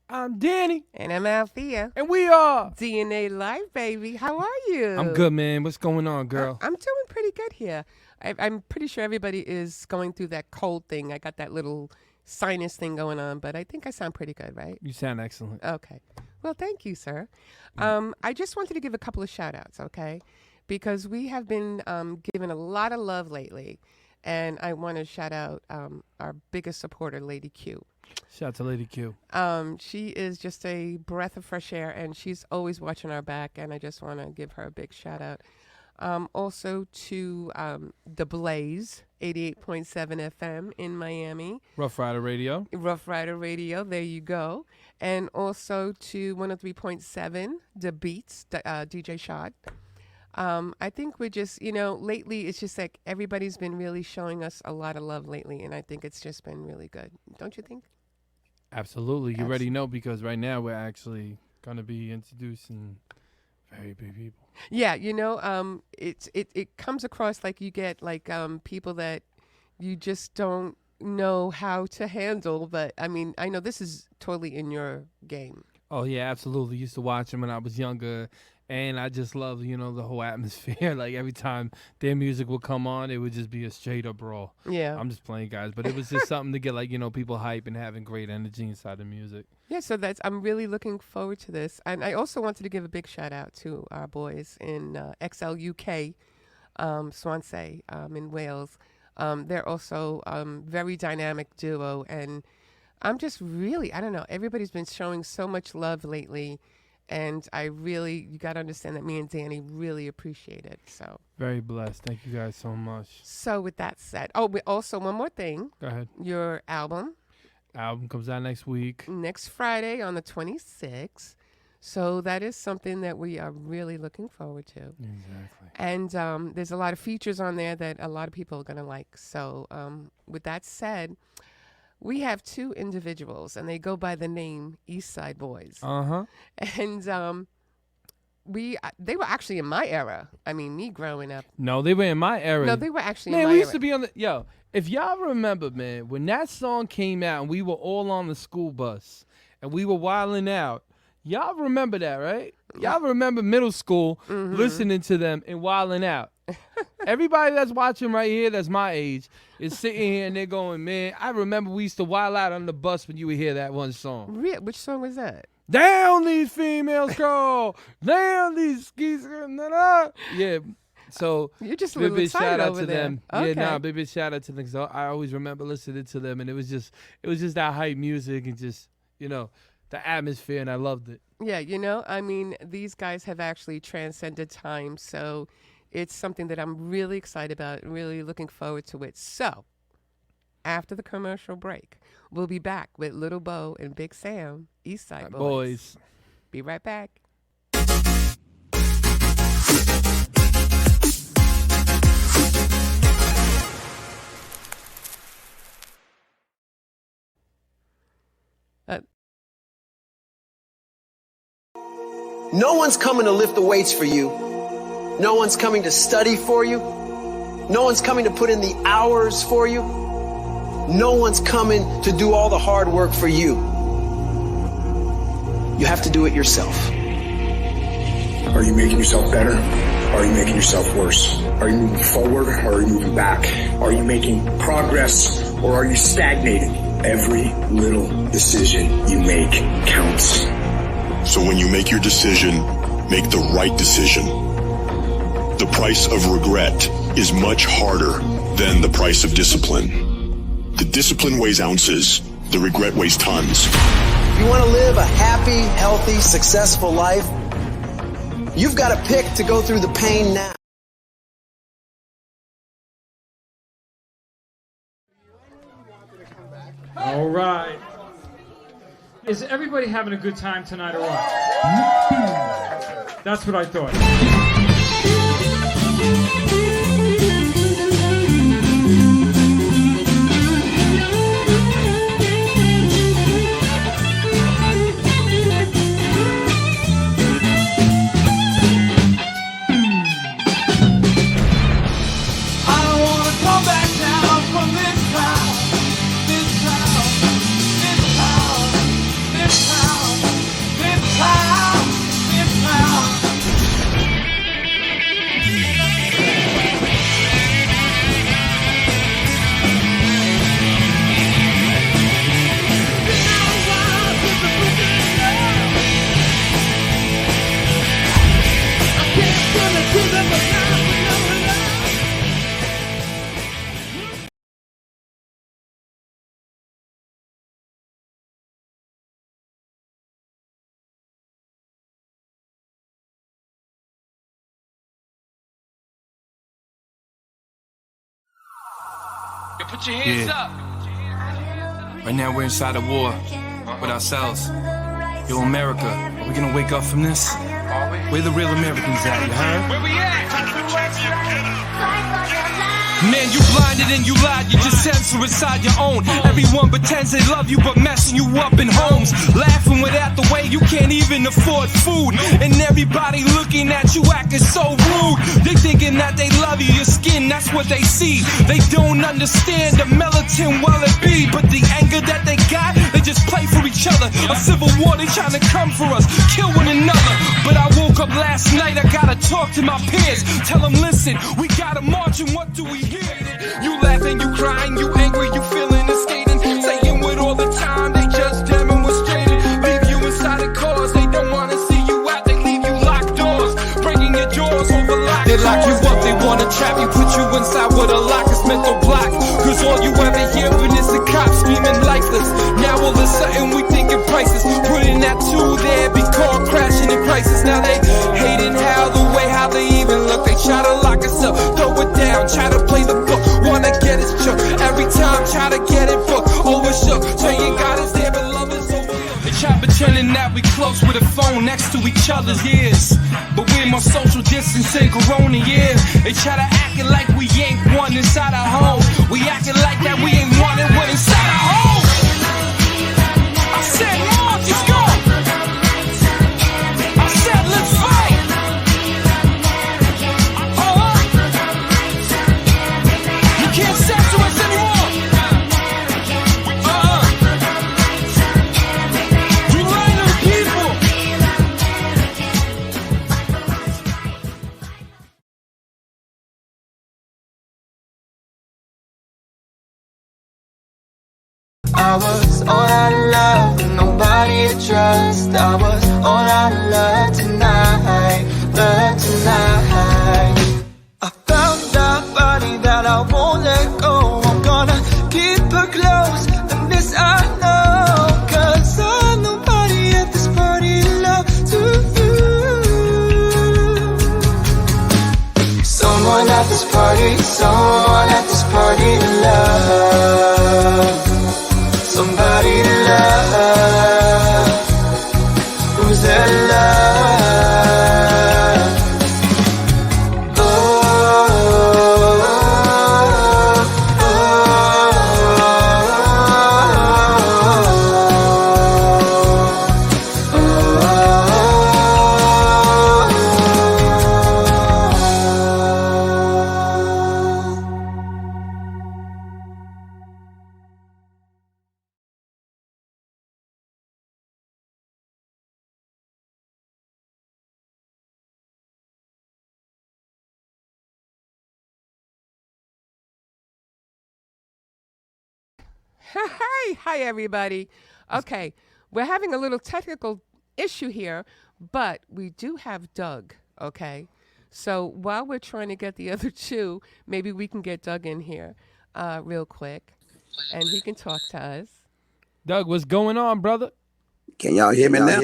I'm Danny. And I'm Althea. And we are DAlive, baby. How are you? I'm good, man. What's going on, girl? I'm doing pretty good here. I'm pretty sure everybody is going through that cold thing. I got that little sinus thing going on, but I think I sound pretty good, right? You sound excellent. Okay. Well, thank you, sir. I just wanted to give a couple of shout-outs, okay? Because we have been given a lot of love lately, and I want to shout out our biggest supporter, Lady Q. Shout out to Lady Q. She is just a breath of fresh air, and she's always watching our back, and I just want to give her a big shout out. Also to the Blaze, 88.7 FM in Miami. Rough Rider Radio. Rough Rider Radio, there you go. And also to 103.7, The Beats, DJ Shad. I think we're just, lately it's just like everybody's been really showing us a lot of love lately, and I think it's just been really good. Don't you think? Absolutely. You already know, because right now we're actually going to be introducing very big people. Yeah, it comes across like you get like people that you just don't know how to handle, but I mean, I know this is totally in your game. Oh, yeah, absolutely. Used to watch them when I was younger. And I just love, the whole atmosphere. Like, every time their music would come on, it would just be a straight-up brawl. Yeah. I'm just playing, guys. But it was just something to get, people hype and having great energy inside the music. Yeah, so I'm really looking forward to this. And I also wanted to give a big shout-out to our boys in XLUK, Swansea, in Wales. They're also very dynamic duo. And I'm just really, I don't know, everybody's been showing so much love lately. And you got to understand that me and Danny really appreciate it. So very blessed. Thank you guys so much. So with that said, also one more thing. Go ahead. Your album comes out next week. Next Friday on the 26th. So that is something that we are really looking forward to. Exactly. And there's a lot of features on there that a lot of people are going to like. So with that said, we have two individuals, and they go by the name East Side Boyz. Uh-huh. And they were actually in my era. I mean, me growing up. No, they were in my era. No, they were actually in my era. Man, we used to be on the... if y'all remember, man, when that song came out and we were all on the school bus and we were wilding out, y'all remember that, right? Y'all remember middle school listening to them and wilding out. Everybody that's watching right here that's my age is sitting here and they're going, man, I remember we used to wild out on the bus when you would hear that one song. Really? Which song was that? Down these females crawl, down these skis. Yeah. So you're just a little excited shout out over to there. them. Okay. Yeah, big shout out to them. So I always remember listening to them, and it was just that hype music and just the atmosphere, and I loved it. Yeah, I mean, these guys have actually transcended time, so it's something that I'm really excited about, really looking forward to it. So, after the commercial break, we'll be back with Little Bo and Big Sam, East Side Boyz. Be right back. No one's coming to lift the weights for you. No one's coming to study for you. No one's coming to put in the hours for you. No one's coming to do all the hard work for you. You have to do it yourself. Are you making yourself better? Are you making yourself worse? Are you moving forward or are you moving back? Are you making progress or are you stagnating? Every little decision you make counts. So when you make your decision, make the right decision. The price of regret is much harder than the price of discipline. The discipline weighs ounces. The regret weighs tons. If you want to live a happy, healthy, successful life, you've got to pick to go through the pain now. All right. Is everybody having a good time tonight or what? That's what I thought. put your hands up. Right now we're inside a war with ourselves. Yo, America, are we gonna wake up from this? Where the real Americans at, you heard? Where we at? Man, you blinded and you lied, you just censor inside your own. Everyone pretends they love you, but messing you up in homes. Laughing without the way you can't even afford food. And everybody looking at you acting so rude. They thinking that they love you, your skin, that's what they see. They don't understand the militant well it be. But the anger that they got, they just play for each other. A civil war, they trying to come for us, kill one another. But I woke up last night, I gotta talk to my peers. Tell them, listen, we gotta march and what do we hear? You laughing, you crying, you angry, you feeling and skating. Saying with all the time, they just demonstrated. Leave you inside the cars, they don't wanna see you out. They leave you locked doors, breaking your doors over locked. They lock you up, they wanna trap you, put you inside with a lock, it's mental block. Cause all you ever hearing is the cops screaming lifeless. Now all of a sudden we thinking prices. Putting that two there, be caught crashing in crisis. Now they hating how the way how they even look. They try to lock us up, throw it down, try to play the book. Wanna get us shook, every time try to get it booked. Overshook, saying God is there but love is over. They try pretending that we close with a phone next to each other's ears. But we're more social distancing, corona, yeah. They try to acting like we ain't one inside our home. We acting like that we ain't wanted one inside our home. I said, Mark, let's go. I said, let's fight. You can't censor us anymore. We lying to the people. I was all out of love and nobody to trust. I was all out of love tonight, love tonight. I found a body that I won't let go. I'm gonna keep her close, and this I know. Cause I'm nobody at this party to love to you. Someone at this party, someone at this party to love. Somebody to love. Who's there to love? Oh, oh, oh, Hi, everybody. Okay, we're having a little technical issue here, but we do have Doug, okay? So while we're trying to get the other two, maybe we can get Doug in here real quick, and he can talk to us. Doug, what's going on, brother? Can y'all hear me now?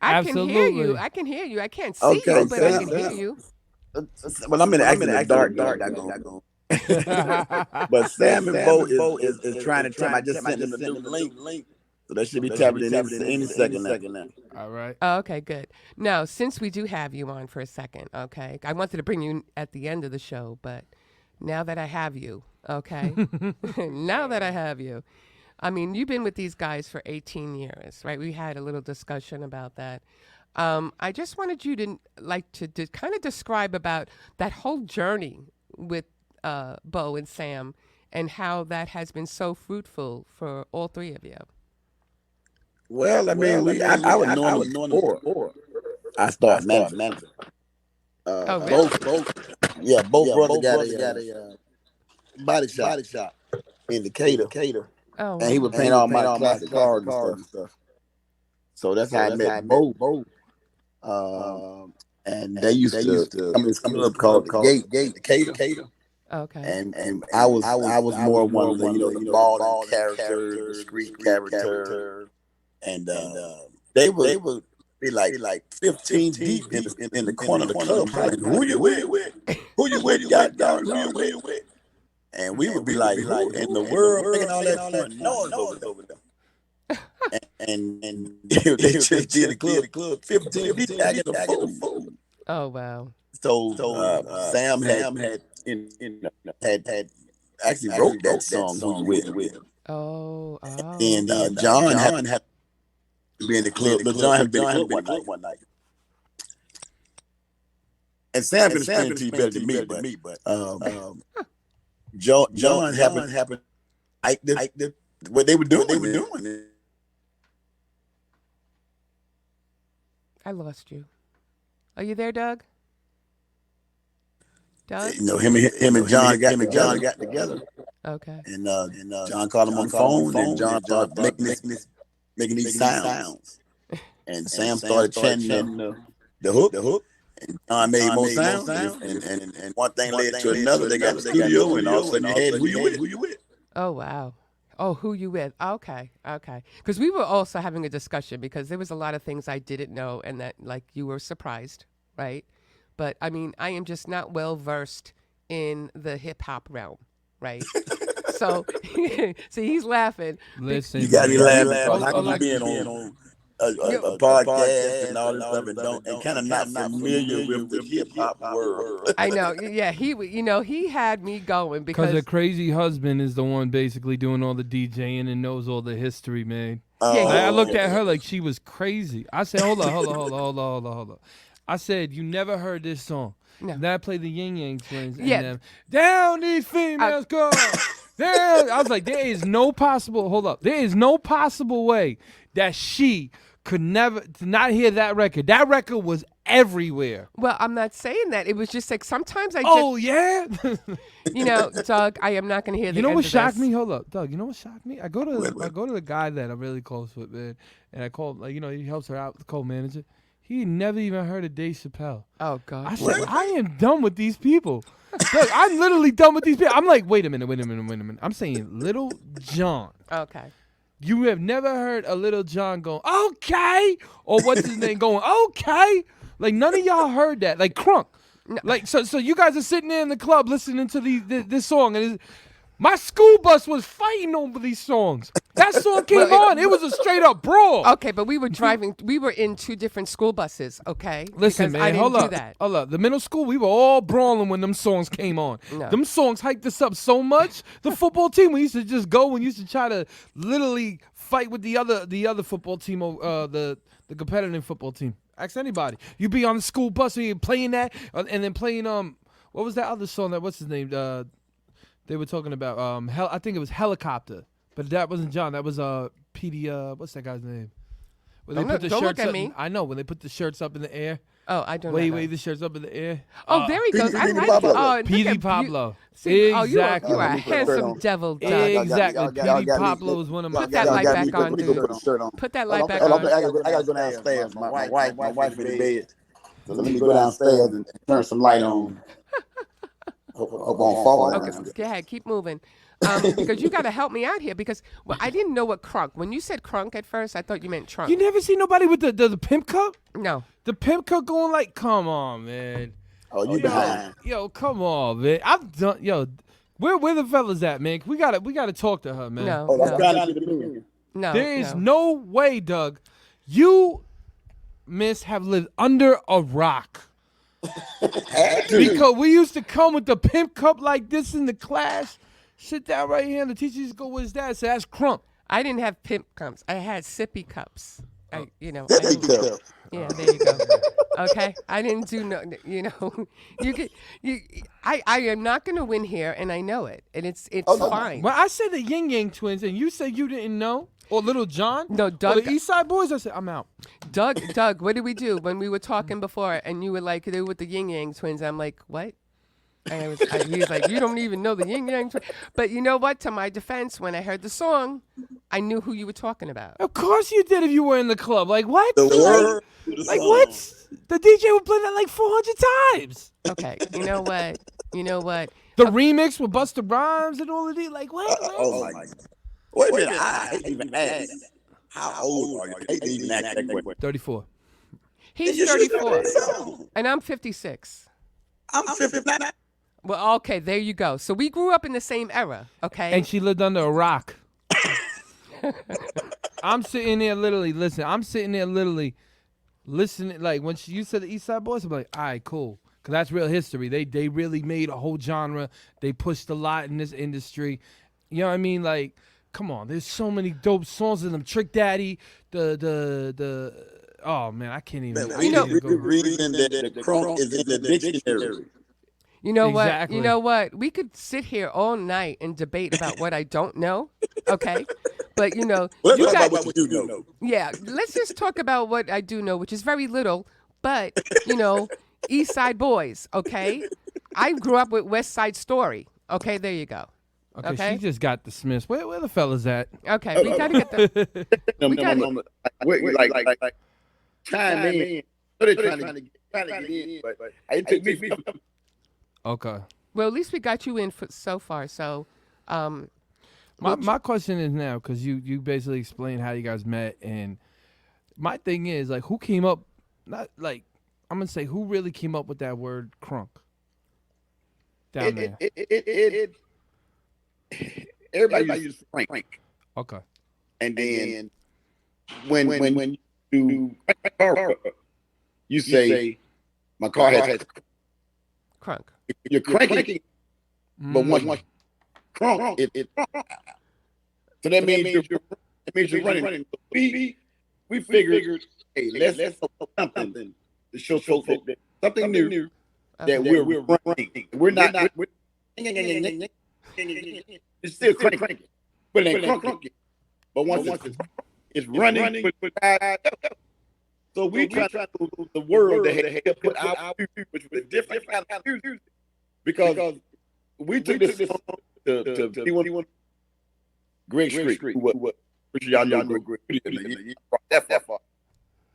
I can hear you. Absolutely. I can hear you. I can't see you, but I can hear you. Well, I'm in the dark. But Sam and Bo is trying to tell me. I just sent them a new link. So they should be tapping in any second now. All right. Oh, okay, good. Now, since we do have you on for a second, okay, I wanted to bring you at the end of the show, but now that I have you, okay, now that I have you, I mean, you've been with these guys for 18 years, right? We had a little discussion about that. I just wanted you to to kind of describe about that whole journey with Bo and Sam and how that has been so fruitful for all three of you. Well, I mean, I was knowing them before I started managing. Really? Both brothers got a body shop in Decatur. Oh, And he would paint all my classic cars and stuff. So that's how I met Bo. And they used to come to this club called the Gate, Decatur. okay. And I was more one of the ball character, the street character, and they would be like 15 deep in the corner of the club. Like, who you with? Who you with? You got down? Who you with? And we would be like, who in the world making all that noise over there? and they just did the club 15 feet back in the food. Oh wow! So Sam had actually wrote that song "Who You With." Oh. And John had to be in the club. But John had been in the club one night. And Sam can explain it to you better than me, but John happened what they were doing. I lost you. Are you there, Doug? Doug? You know, him and John got together. Okay. And John called him on the phone, and John started making these sounds. And Sam started chanting the hook. And John made more sounds. And one thing led to another. They got the studio, and all of a sudden they had Who You With. Oh wow. Oh, Who You With? Okay. Because we were also having a discussion because there was a lot of things I didn't know, and that like you were surprised, right? But I mean, I am just not well versed in the hip hop realm, right? So he's laughing. Listen, you got me laughing. How can you being on a podcast and all this stuff and kind of not familiar with the hip hop world? I know. Yeah, he had me going because her crazy husband is the one basically doing all the DJing and knows all the history, man. I looked at her like she was crazy. I said, hold on. I said, you never heard this song. No. Then I played the Yin Yang Twins. And Yeah. them, down these females go. Down. I was like, there is no possible way that she could never to not hear that record. That record was everywhere. Well, I'm not saying that. It was just like sometimes I yeah? Doug, I am not going to hear the You know end what of shocked this. me? Hold up, Doug. You know what shocked me? I go to the guy that I'm really close with, man, and I call, like, he helps her out, the co-manager. He never even heard of Dave Chappelle. Oh, God. I said, I am done with these people. Doug, I'm literally done with these people. I'm like, wait a minute. I'm saying Little John. Okay. You have never heard a Little John going, okay, or what's his name going, okay? Like, none of y'all heard that. Like, Crunk. No. Like, so you guys are sitting there in the club listening to this song, and my school bus was fighting over these songs. That song came on. It was a straight up brawl. Okay, but we were driving. We were in two different school buses, okay? Listen, because man, I didn't hold do up. that. Hold up. The middle school, we were all brawling when them songs came on. No. Them songs hyped us up so much. The football team, we used to just go and used to try to literally fight with the other football team, the competitive football team. Ask anybody. You be on the school bus and you're playing that, and then playing what was that other song that what's his name? They were talking about I think it was Helicopter, but that wasn't John. That was PD. What's that guy's name? When Don't look at me. I know when they put the shirts up in the air. Oh, I don't know. Wave the shirts up in the air. Oh, there he goes. I like it. Oh, PD Pablo. See, exactly. you are a handsome devil, Doug. Exactly. PD Pablo is one of my. Put that light back on, dude. Put that light back on. I gotta go downstairs. My wife in the bed. So let me go downstairs and turn some light on. Hope on fall. Okay, go ahead, keep moving. Because you got to help me out here because I didn't know what crunk. When you said crunk at first, I thought you meant trunk. You never see nobody with the pimp cup? No. The pimp cup going like, come on, man. Oh, you behind? Yo, come on, man. I'm done. Yo, where the fellas at, man? We gotta talk to her, man. No. There is no way, Doug. You, miss, have lived under a rock. Because we used to come with the pimp cup like this in the class. Sit down right here, and the teacher used to go with his dad. Say, that's crunk. I didn't have pimp cups. I had sippy cups. Sippy cups. Yeah, there you go. Okay, I didn't do no. I am not going to win here, and I know it, and it's fine. Well, I said the Yin Yang Twins, and you said you didn't know, or Little John, no, Doug, or the East Side Boys. I said I'm out. Doug, what did we do when we were talking before, and you were like, they were with the Yin Yang Twins? I'm like, what? And he was like, you don't even know the Yin Yang Twins. But you know what? To my defense, when I heard the song, I knew who you were talking about. Of course you did if you were in the club. Like, what? The word. Like, what? The DJ would play that like 400 times. Okay, you know what? The remix with Busta Rhymes and all of these. Like, what? Oh, my God. Wait a minute. I hate even ask. How old are you? I hate even ask that question. 34. He's 34. And I'm 56. I'm 59. Well, okay, there you go. So we grew up in the same era, okay? And she lived under a rock. I'm sitting there literally, listening. Like when you said the East Side Boys, I'm like, all right, cool. Because that's real history. They really made a whole genre. They pushed a lot in this industry. You know what I mean? Like, come on. There's so many dope songs in them. Trick Daddy, oh, man, I can't even. The reason that the crunk is in the dictionary. You know Exactly. what? You know what? We could sit here all night and debate about what I don't know, okay? But, you know, Let's you talk got, about what you do know. yeah, let's just talk about what I do know, which is very little, but, you know, East Side Boys, okay? I grew up with West Side Story, okay? There you go. Okay, she just got dismissed. Where the fellas at? Okay, we got to get the... Like, chime in. They're trying to get in, but it took me. Okay. Well, at least we got you in so far, so... My question is now, because you basically explained how you guys met, and my thing is, like, who came up, not like, I'm going to say, who really came up with that word crunk down there? Everybody uses Frank. Okay. And then when you car, you say, my car has crunk. You're cranking, but once crunk, it so that means you're running. We figured, hey, let's do something to show folks that something new that we're running. We're not. It's still cranking, but it ain't crunking. But once it's running, so we try to do the world that had put out, which was different kind of music, because we took this song to P1 Greg Street, who y'all know Greg Street. That far.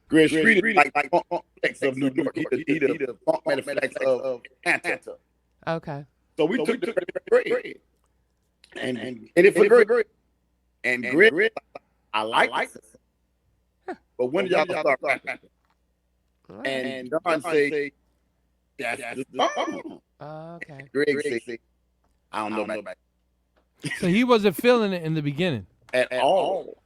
Greg Street is like of New York. He the funk manufacturer of Atlanta. Okay. So we took the Greg and it for Greg. And Greg, I like it. But when y'all start rapping? And John say, that's the song. Okay. Greg say, I don't know about that. So he wasn't feeling it in the beginning. At all.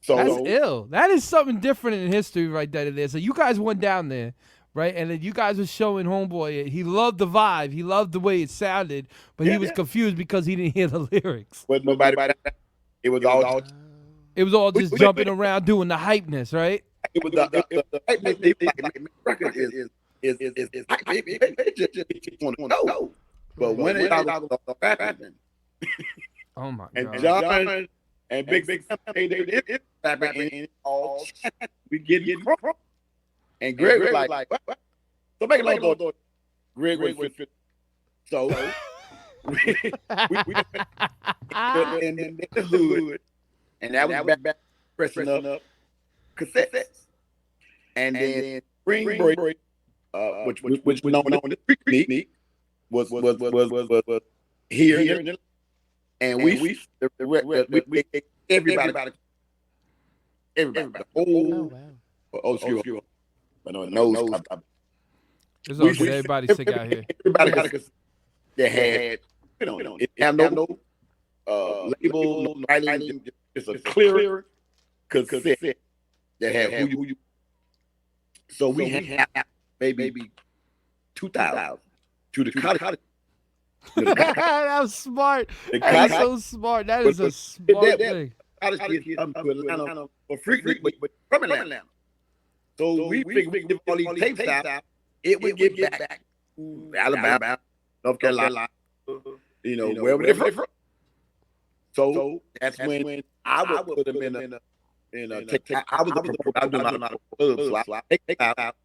So that's ill. That is something different in history right there. So you guys went down there, right? And then you guys were showing Homeboy. He loved the vibe. He loved the way it sounded, but he was confused because he didn't hear the lyrics. But nobody about that. It was all just jumping around doing the hypeness, right? It was the hypeness. Like record is just want to know. But when it all happened, oh my God! And John and Big they and all we get crunk. And Greg was like, what? So make it long door. Greg was fit. So we in the hood, and that was back pressing up cassettes, and then Spring Break, which known as Freak was here, and we everybody, the whole school, but no knows. It's okay. Everybody sick out here. Everybody that had, it have no label, no writing, just a clear cassette that had who you. So we had maybe 2,000 to the college. That was smart. That is so smart. That is a smart thing. College kids come to Atlanta for free, but from Atlanta. So we figured we give all these tapes out. It would get back to Alabama, North Carolina, wherever they're from. So that's when I would put them in a I was doing a lot of clubs, so I take it out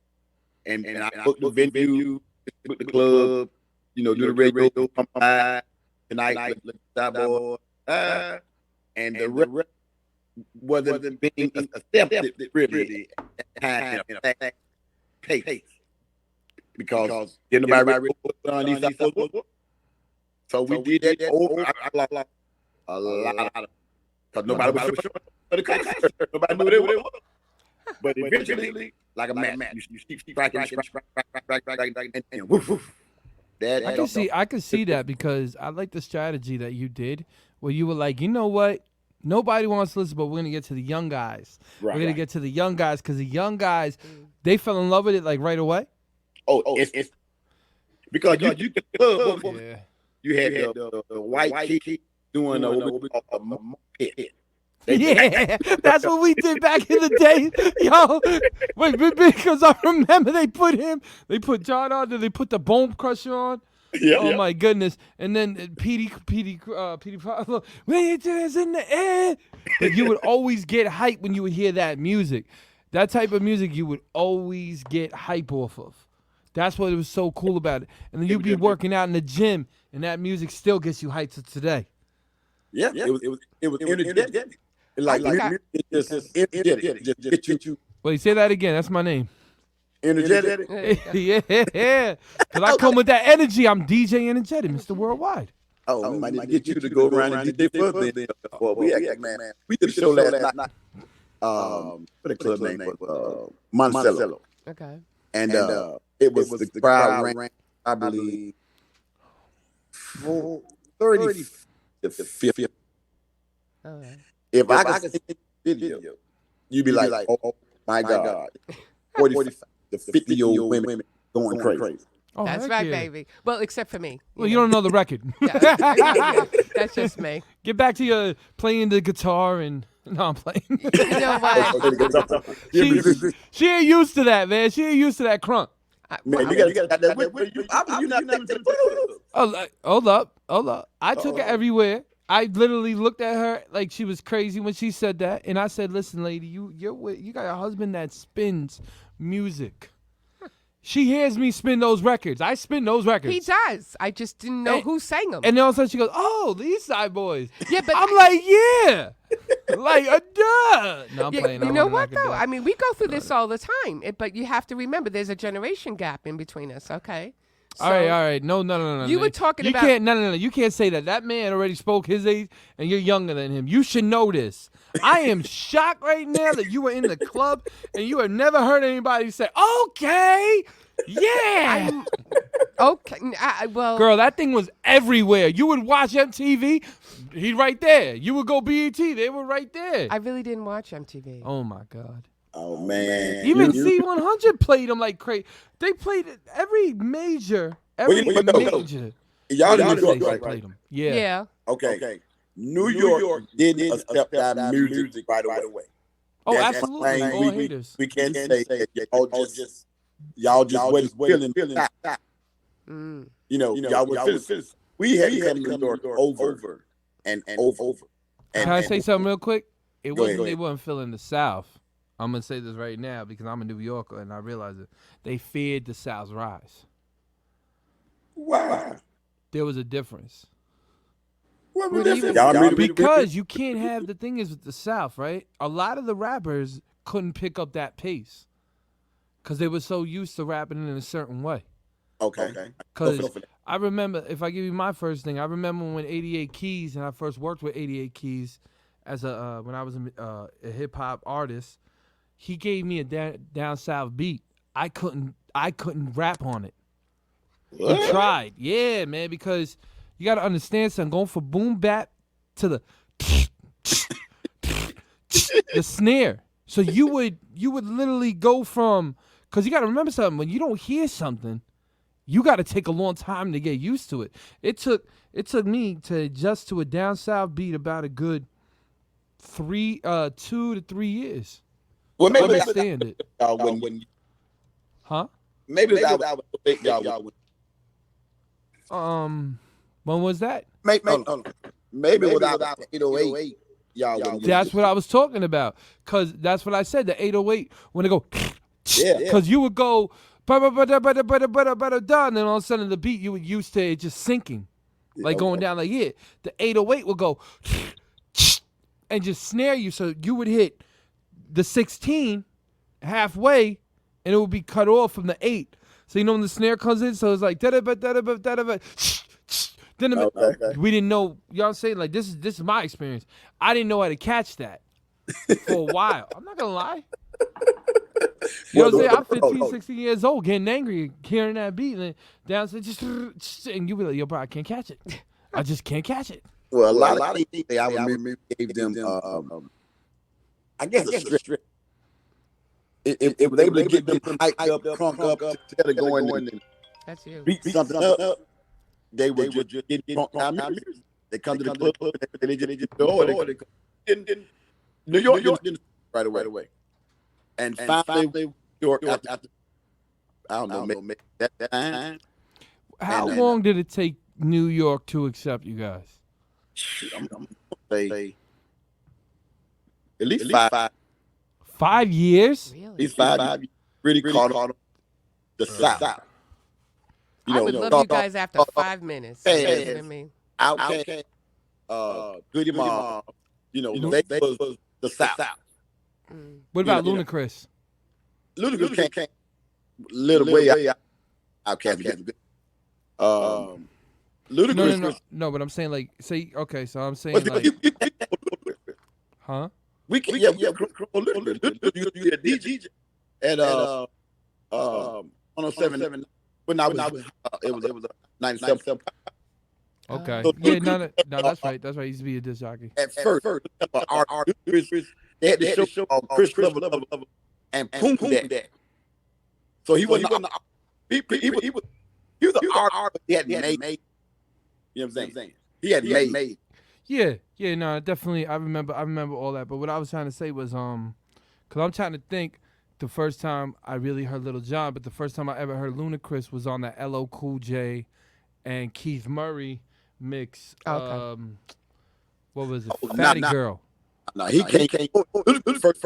and I book the venue, book the club, do the radio, come by tonight, that boy, and the rest wasn't being accepted really at that pace because nobody on these episodes. So we did that over a lot because nobody was the concert. Nobody knew what it was. But eventually, like a match, you keep striking, and woof, woof. I can see that because I like the strategy that you did, where you were like, you know what, nobody wants to listen, but we're gonna get to the young guys. We're gonna get to the young guys because the young guys, they fell in love with it like right away. It's because you could you had the white kid doing a pit. Yeah, that's what we did back in the day. Yo, wait, because I remember they put John on, then they put the Bone Crusher on. Yeah. Oh my goodness! And then Petey, when it is in the air. But you would always get hype when you would hear that music. That type of music you would always get hype off of. That's what was so cool about it. And then you'd be working out in the gym, and that music still gets you hyped to today. Yeah. It was energetic. Like it just energetic. Just get you. Wait, say that again. That's my name. Energetic. Yeah. Because I come with that energy. I'm DJ Enjetic, Mr. Worldwide. Oh, we might need to get you to go around and DJ further. Well, we did a show last night. What a club name was Monticello. Okay. And it was the crowd ranked, I believe, 30 to 50. All right. If I could see the video, you'd be like, oh my God. 45 to 50-year-old women going crazy. Oh, that's right, baby. Well, except for me. Well, you don't know the record. Yeah, that's just me. Get back to your playing the guitar and... No, I'm playing. You know what? She ain't used to that, man. She ain't used to that crunk. Man, you got that with you. You're not Hold up. I took her everywhere. I literally looked at her like she was crazy when she said that, and I said, "Listen, lady, you got a husband that spins music. She hears me spin those records. I spin those records. He does. I just didn't know who sang them. And then all of a sudden she goes, "Oh, the East Side Boys." Yeah, but I'm like, "Yeah." Like, duh. No, I'm playing. You know what, though? I mean, we go through this all the time, but you have to remember there's a generation gap in between us, okay? So, all right. No. You were talking about... No. You can't say that. That man already spoke his age, and you're younger than him. You should know this. I am shocked right now that you were in the club, and you have never heard anybody say, "Okay, yeah." Okay, well... Girl, that thing was everywhere. You would watch MTV, he right there. You would go BET, they were right there. I really didn't watch MTV. Oh, my God. Oh, man. Even C100 played them like crazy. They played every major. Y'all in New York, right? Yeah. Okay. New York didn't accept that music right away. Oh, absolutely. All haters. We can't say that y'all just wasn't feeling that. You know, y'all was feeling. We had to come to New York over and over. Can I say something real quick? It wasn't they wasn't feeling the South. I'm going to say this right now because I'm a New Yorker and I realize it. They feared the South's rise. Why? There was a difference. What was the difference? Because you can't have, the thing is with the South, right? A lot of the rappers couldn't pick up that pace because they were so used to rapping in a certain way. Okay. Because I remember, if I give you my first thing, I remember when 88 Keys, and I first worked with 88 Keys as when I was a hip hop artist. He gave me a down south beat. I couldn't rap on it. What? He tried. Yeah, man, because you got to understand something. Going from boom bap to the snare. So you would literally go from, because you got to remember something. When you don't hear something, you got to take a long time to get used to it. It took me to adjust to a down south beat about a good 2 to 3 years. Well, maybe understand it. Huh? Maybe that was when was that? Maybe without 808, y'all wouldn't. That's what I was talking about. Cause that's what I said. The 808 when it go, yeah. Cause you would go, and then all of a sudden the beat you were used to it just sinking, like going down like yeah. The 808 would go and just snare you, so you would hit the 16 halfway, and it would be cut off from the 8. So you know when the snare comes in, so it's like then we didn't know. You know what I'm saying? Like this is my experience. I didn't know how to catch that for a while. I'm not gonna lie. You know what I'm saying? I'm 15, 16 years old, getting angry, hearing that beat, and then downstairs, and you be like, yo, bro, I can't catch it. I just can't catch it. Well, a lot of things I remember gave them, I guess, a strip. It was able to get them hyped up, crunk up, instead of going and That's you. beat something up. They would just get crunk down music. They come to the club, and they just go. New York didn't right away. And finally, New York after I don't know, that time. How long did it take New York to accept you guys? I'm gonna say at least 5 years? Really? At least 5 years. Really caught on the South. I would love you guys after 5 minutes. Hey, I mean, Outkast, Goody Mob, they was the South. What about Ludacris? Ludacris came little way out. Outkast. Ludacris. No, but I'm saying like, say, okay, so I'm saying like, huh? We can, yeah, Ludacris. You a DJ at 107. When I was, it was 97. Okay. Yeah, no, that's right. That's right. He used to be a disc jockey. At first, they had the show called Chris Lover and Poom that. So he wasn't. He was an artist. He had made. You know what I'm saying? He had made. Yeah, no, definitely. I remember all that. But what I was trying to say was, cause I'm trying to think. The first time I really heard Lil Jon, but the first time I ever heard Ludacris was on that LL Cool J and Keith Murray mix. Okay. What was it? Fatty Girl. No, he came first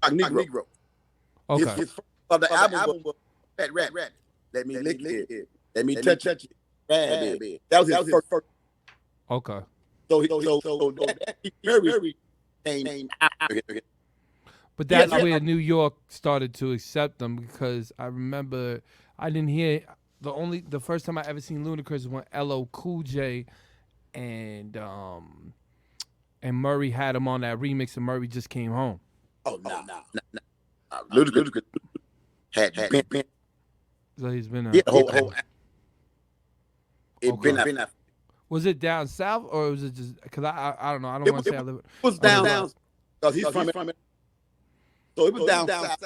Negro. Okay. His first of the album was Fat Rat. Let me lick it. Let me touch it. That was his first. Okay. So Keith Murray came after him. But that's where New York started to accept them, because I remember I didn't hear the first time I ever seen Ludacris was when LL Cool J and Murray had him on that remix, and Murray just came home. Oh no. Ludacris had been. So he's been Yeah, whole it been. Was it down south, or was it just because I don't know, I don't want to say I live. It was down because he's from it. So it was down south,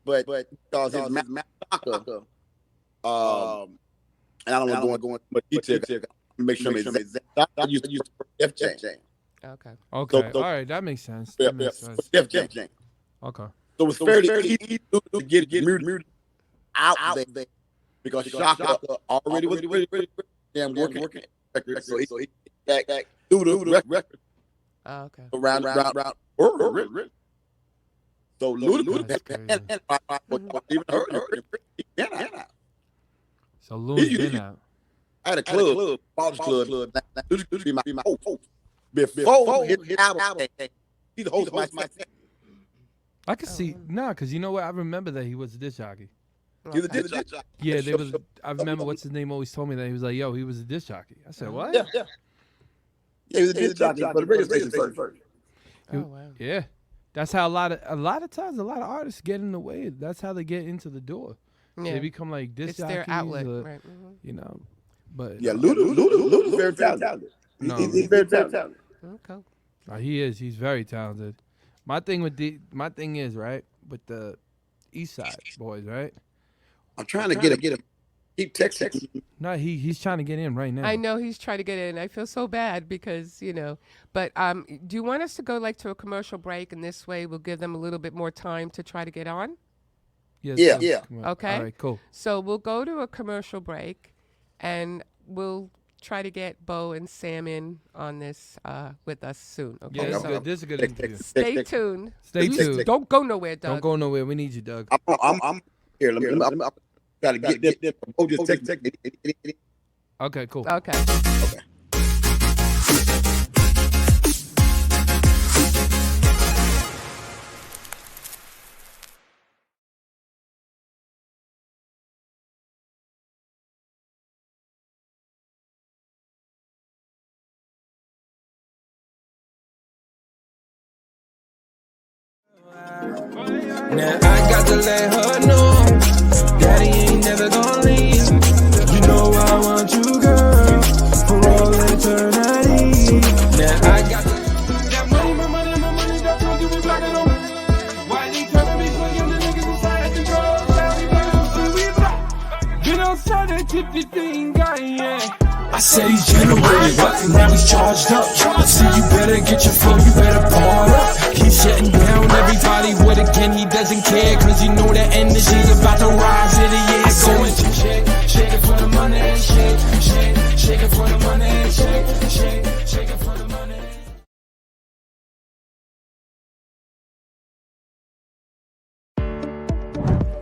but because his Malacca, and I don't want to go into much detail. Make sure it's exact. I used to Def Jam. okay. All right, that makes sense. Def Jam. Okay. So it was fairly easy to get music out there because Shaka already was damn working. So he got through the record. Okay. Around. So Ludacris even heard her. So Lou's been out. I had a club, Ballers Club. Ludacris be my host. Before his album, he's the host of my set. I could see, because you know what? I remember that he was a disc jockey. He's a disc jockey. Yeah, there was. I remember what's his name always told me that he was like, "Yo, he was a disc jockey." I said, "What?" Yeah, he was a disc jockey for the radio station first. Oh wow. Yeah, that's how a lot of times a lot of artists get in the way. That's how they get into the door. Yeah. They become like disc It's jockeys, their outlet, right? you know. But Yeah, Luda's very talented. He's very talented. Okay. He is. He's very talented. My thing is right with the East Side boys, right? I'm trying to get him. Keep texting. No, he's trying to get in right now. I know he's trying to get in. I feel so bad because, but do you want us to go to a commercial break, and this way we'll give them a little bit more time to try to get on? Yes, Yeah. Okay. All right, cool. So we'll go to a commercial break, and we'll try to get Bo and Sam in on this with us soon. Okay. Yeah, this is a good interview. Stay tuned. Stay tuned. Don't go nowhere, Doug. Don't go nowhere. We need you, Doug. I'm here. Let me try to get them. Oh, just text. Okay, cool. Okay. Now I got to let her know, Daddy ain't never gonna leave. You know I want you, girl, for all eternity. Now I got that money, my money, my money, that's what you was rocking on. Why they trying to be playing the niggas inside the control? Been outside that 50 guy, yeah. I said he's generated up, and now he's charged up. I said you better get your flow, you better part up. He's shutting down everybody with a gun, he doesn't care, cause you know that energy's about to rise in the air. Going shake it for the money, shake it for the money, shake it for the money.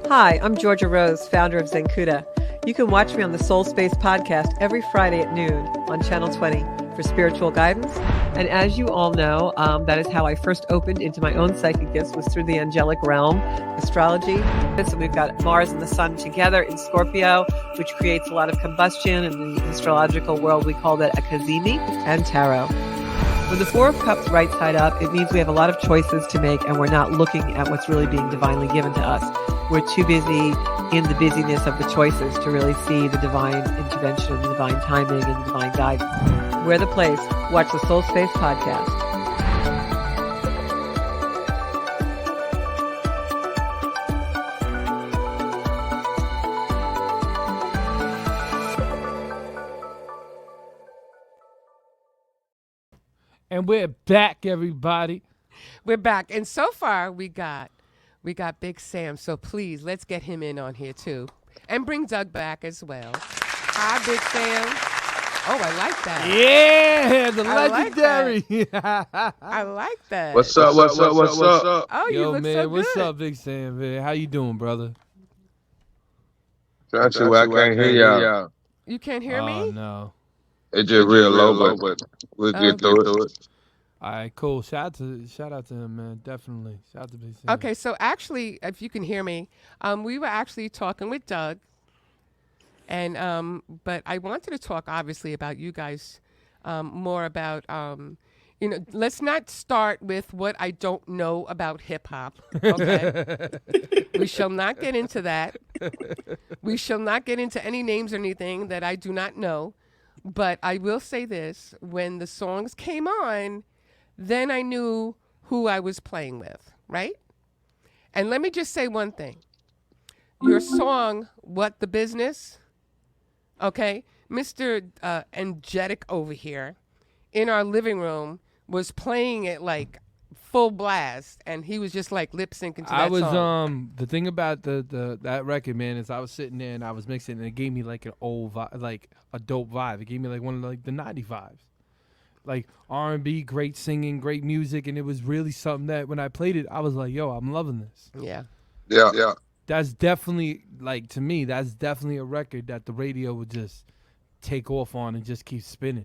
Hi, I'm Georgia Rose, founder of Zenkuda. You can watch me on the Soul Space podcast every Friday at noon on Channel 20 for spiritual guidance. And as you all know, that is how I first opened into my own psychic gifts, was through the angelic realm, astrology. So we've got Mars and the Sun together in Scorpio, which creates a lot of combustion. In the astrological world, we call that a kazemi, and tarot. With the Four of Cups right side up, it means we have a lot of choices to make, and we're not looking at what's really being divinely given to us. We're too busy in the busyness of the choices to really see the divine intervention, the divine timing, and the divine guidance. We're the place. Watch the Soul Space podcast. And we're back, everybody. We're back. And so far, we got Big Sam. So please, let's get him in on here, too. And bring Doug back as well. Hi, Big Sam. Oh, I like that. Yeah, the legendary. legendary. I like that. What's up? Oh, you Yo, look man, so what's good. up, Big Sam, man? How you doing, brother? I can't hear y'all. You can't hear Oh, me? no. It's just real low, but we'll get through it. All right, cool. Shout out to him, man. Definitely. Shout out to Big Sam. Okay, so actually, if you can hear me, we were actually talking with Doug. And but I wanted to talk obviously about you guys, more about let's not start with what I don't know about hip hop. Okay, we shall not get into that. We shall not get into any names or anything that I do not know. But I will say this: when the songs came on, then I knew who I was playing with, right? And let me just say one thing: your song, "What the Business." Okay, Mr. Enjetic over here in our living room was playing it like full blast, and he was just like lip syncing to that song. The thing about that record, man, is I was sitting there and I was mixing, and it gave me like an old vibe, like a dope vibe. It gave me like one of like the 95s, like R&B, great singing, great music, and it was really something that when I played it, I was like, yo, I'm loving this. Yeah. That's definitely, like, to me, that's definitely a record that the radio would just take off on and just keep spinning.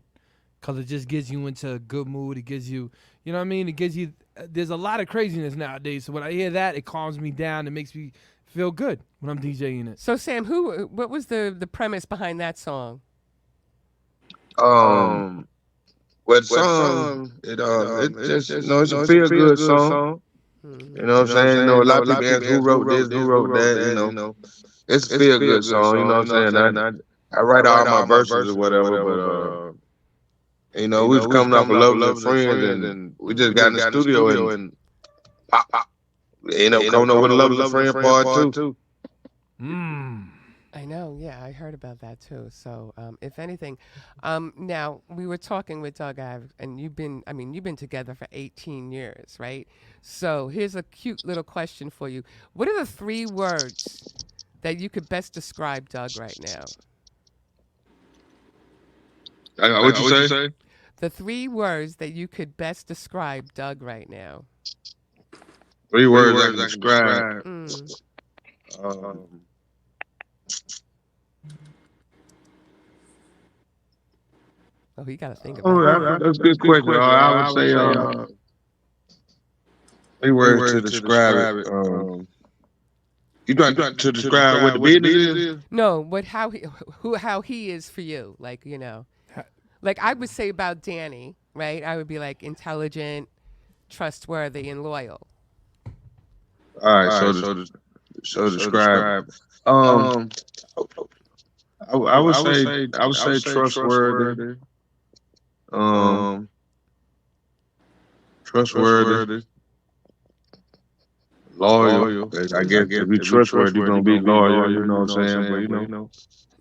Because it just gets you into a good mood. It gives you, you know what I mean? It gives you, there's a lot of craziness nowadays. So when I hear that, it calms me down. It makes me feel good when I'm DJing it. So, Sam, what was the premise behind that song? Well, the song, it's a feel-good song. You know what I'm saying? You know, a lot of people ask who wrote this, who wrote that, you know. It's a feel-good song, you know what I'm saying? I write all my verses or whatever, but, you know, we was coming off of Love Friends, and we just got in the studio and pop. You know, coming up with a Love Friend part 2. I know, yeah, I heard about that too. So, if anything, now we were talking with Doug, and you've been together for 18 years, right? So here's a cute little question for you. What are the 3 words that you could best describe Doug right now? What you say? The 3 words that you could best describe Doug right now. 3 words I can describe. Oh, you got to think about it. That's a good question. I would say 3 words to describe it. You trying to describe what the business is? No, how he is for you. Like, you know, like I would say about Danny, right? I would be like intelligent, trustworthy, and loyal. All right, so describe. I would say trustworthy. Trustworthy. Loyal. I guess if you're trustworthy, you're gonna be loyal. You know what I'm saying?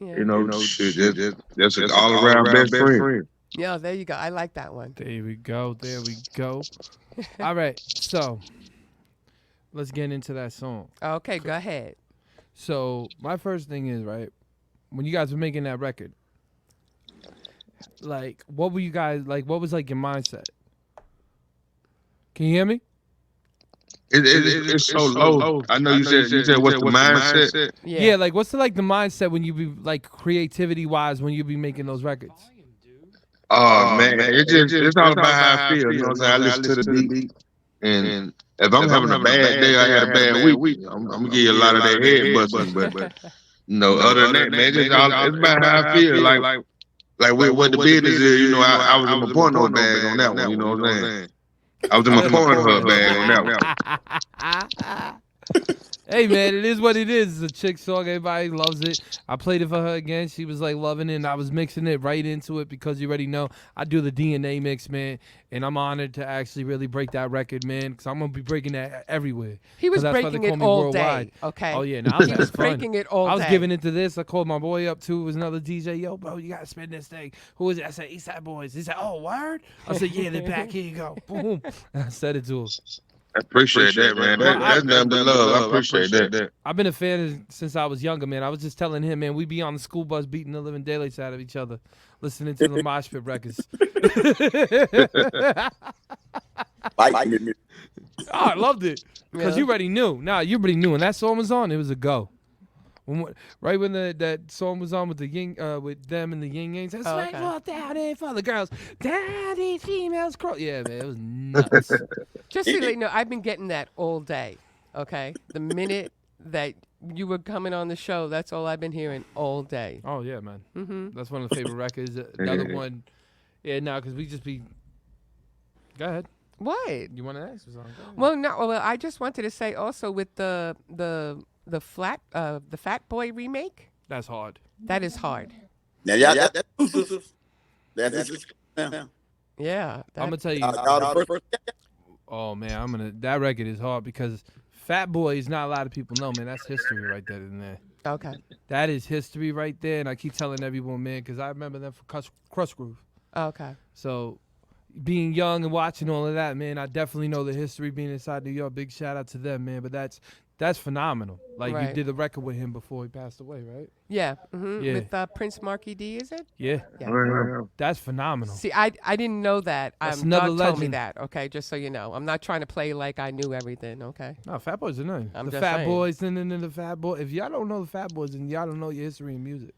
But shit, that's an all around best friend. Yeah, there you go. I like that one. There we go. All right, so let's get into that song. Okay, go ahead. So my first thing is, right, when you guys were making that record, like, what were you guys like? What was like your mindset? Can you hear me? It's so low. I know you said what's the mindset? Yeah, like what's the mindset when you be like creativity wise when you be making those records? Oh man, it's all about how I feel. You know what I'm saying? I listen to the beat, and if I'm having a bad day, I had a bad week. I'm gonna give you a lot of that head busting, but other than that, man, it's about how I feel. Like what the business is. You know, I was in my porno bag on that one. You know what I'm saying? I was in my Pornhub bag on that one. Hey man, it is what it is. It's a chick song. Everybody loves it. I played it for her again. She was like loving it, and I was mixing it right into it because you already know I do the DNA mix, man. And I'm honored to actually really break that record, man, because I'm gonna be breaking that everywhere. He was breaking it all day. Okay. Oh yeah, he was breaking it all day. I was giving it to this. I called my boy up too. It was another DJ. Yo, bro, you gotta spin this thing. Who is it? I said Eastside Boyz. He said, oh, word. I said, yeah, they're back. Here you go. Boom. I said it to him. I appreciate that, man. That's nothing but love. I appreciate that. I've been a fan since I was younger, man. I was just telling him, man, we be on the school bus beating the living daylights out of each other, listening to the Mosh Pit records. I loved it because you already knew. You already knew. When that song was on, it was a go. Right when that song was on with the yin, with them and the yin yangs, that's right, well, down there for the girls, down these females, yeah, man, it was nuts. Just so you know, I've been getting that all day. Okay, the minute that you were coming on the show, that's all I've been hearing all day. Oh yeah, man, that's one of the favorite records. Another one, because we just be. Go ahead. What? You want to ask or something? Well, no. Well, I just wanted to say also with the Fat Boy remake. That's hard. That is hard. Now, yeah. I'm gonna tell you. Oh man, that record is hard because Fat Boy is not a lot of people know, man. That's history right there in there. Okay. That is history right there, and I keep telling everyone, man, because I remember them for Crush Groove. Okay. So, being young and watching all of that, man, I definitely know the history being inside New York. Big shout out to them, man. But that's phenomenal. Like, you did the record with him before he passed away, right? Yeah. Yeah. With Prince Marky D, is it? Yeah. That's phenomenal. See, I didn't know that. That's another Doug legend. told me that, okay, just so you know. I'm not trying to play like I knew everything, okay? No, Fat Boys are nice. I'm the just Fat saying. Boys, and the Fat Boys. If y'all don't know the Fat Boys, then y'all don't know your history in music.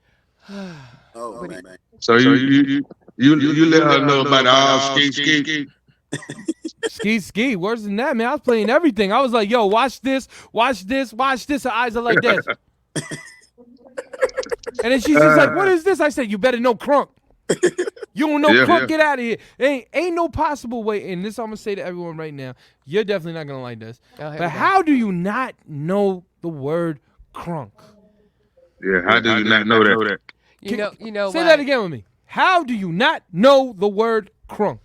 Oh, man. So you let her know about all ski. Ski. Worse than that, man. I was playing everything. I was like, yo, watch this. Her eyes are like this. And then she's just like, what is this? I said, you better know Crunk. You don't know Crunk, get out of here. Ain't no possible way. And this I'm going to say to everyone right now. You're definitely not going to like this. But how do you not know the word Crunk? Yeah, how do you not know that? You know. Say that again with me. How do you not know the word Crunk?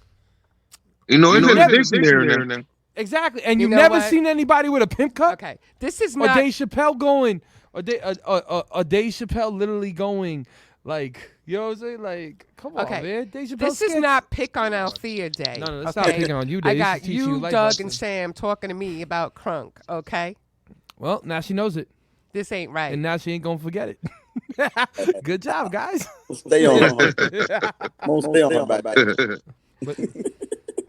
You know, it's in the dictionary now. Exactly, and you've never seen anybody with a pimp cut. Okay, this is not. Or Dave Chappelle going, or Dave Chappelle literally going, like, you know what I'm saying? Like, come on, man. Dave Chappelle. This is not pick on Althea Day. No, that's not picking on you, Dave. I got you, Doug, and Sam talking to me about Crunk. Okay. Well, now she knows it. This ain't right, and now she ain't gonna forget it. Good job, guys. Stay on. Stay on about that.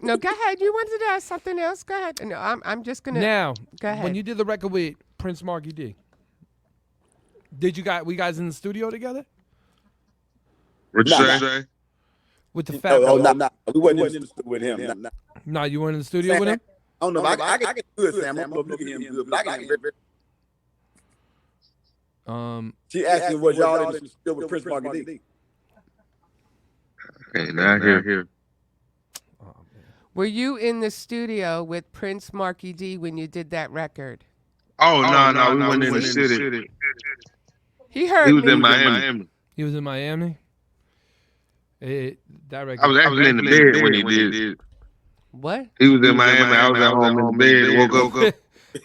No, go ahead. You wanted to ask something else? Go ahead. No, I'm just gonna. Now, go ahead. When you did the record with Prince Marky D, we guys in the studio together? What'd you say? With the Fat Boy? No. We wasn't in the studio with him. No, you weren't in the studio with him? I don't know. I can do it, Sam. I'm looking at him good, but I can. She asked me, was y'all in the studio with Prince Marky D? Okay, not here. Were you in the studio with Prince Marky D when you did that record? Oh no, we went in the city. He heard He was me. in Miami. He was in Miami. That record. I was actually in the bed when he did. What? He was in Miami. I was at home in the bed. Woke up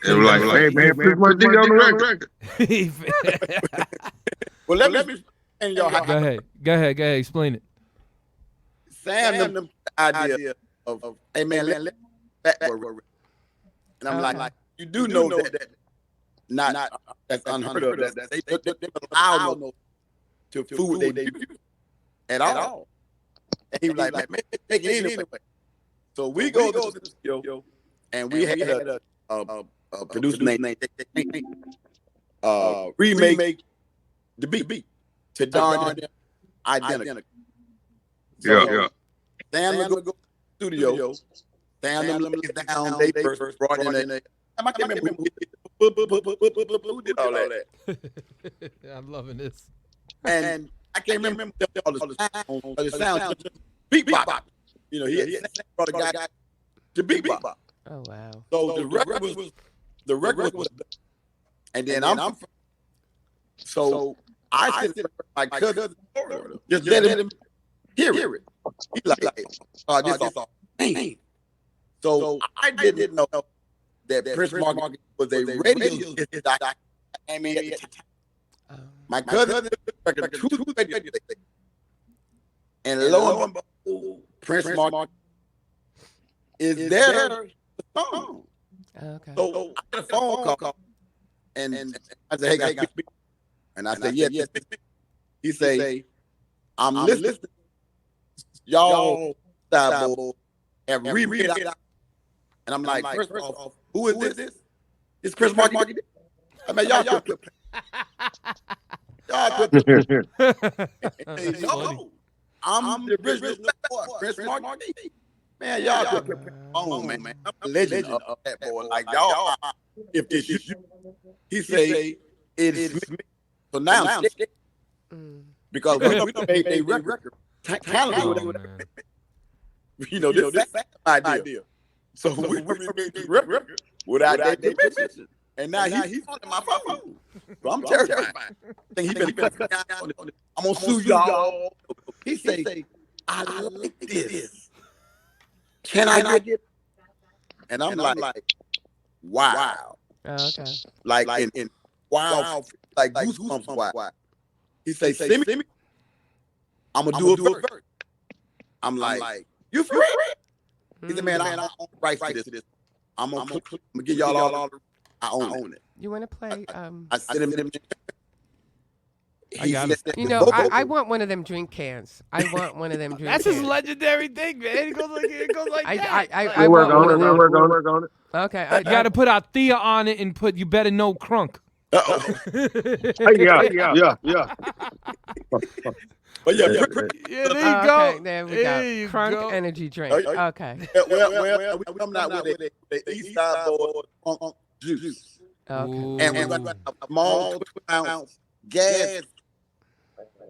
and was like, "Hey man, put my dick on the record." Well, let me explain y'all. Go ahead. Explain it. Sam, the idea of hey man, let work. And I'm like, you do know that not that's unheard of. That they allow no to food they do at all. And he was like, man, take it anyway. So we go to the studio, and we had a producer named remake the beat to darn identical. Yeah. Sam go to the studio. Sam lays down. They first brought in a. I can't remember who did all that. I'm loving this. And I can't remember all the sound. Beat bop. You know, he brought a guy to beat bop. Oh wow. So the record was and then I'm so I said my cousin just let him hear it. He like this all. So I didn't know that Prince Market was a radio hit. I mean, my cousin two radio stations. And lo and behold, Prince Market is their song. Okay. So I get a phone call, and I said, "Hey guys," and I said, "Yeah." He say, "I'm listening. Y'all have remade it." And I'm like, first off, who is this? It's Chris Market. I mean, y'all quit. No, I'm the original Chris Market. Man, y'all quit. Oh man, I'm a legend of that boy. Like y'all, if this is you, he say it is me. So now I'm sick because we made a record. You know, this idea. So we made the record without that permission. And now he's on my phone. So I'm terrified. He been I'm gonna sue y'all. He say, I like this. Can I get it? And I'm like, wow. Okay. Like in wow, like goosebumps. Wow. He say, send me. I'm gonna do it first. I'm like, you free? He said, man, I own rights to this. I'm gonna give y'all all. I own it. You want to play? I sent him. You know, I want one of them drink cans. I want one of them drink That's cans. his legendary thing, man. It goes like that. I work on it. Okay. You got to put Althea on it and put You Better Know Crunk. Yeah. But yeah, there you go. Okay, there we go. Crunk energy drink. Okay. Well, we coming out with the East Side Boys Crunk juice. Okay. And we're going to have a small 12-ounce gas,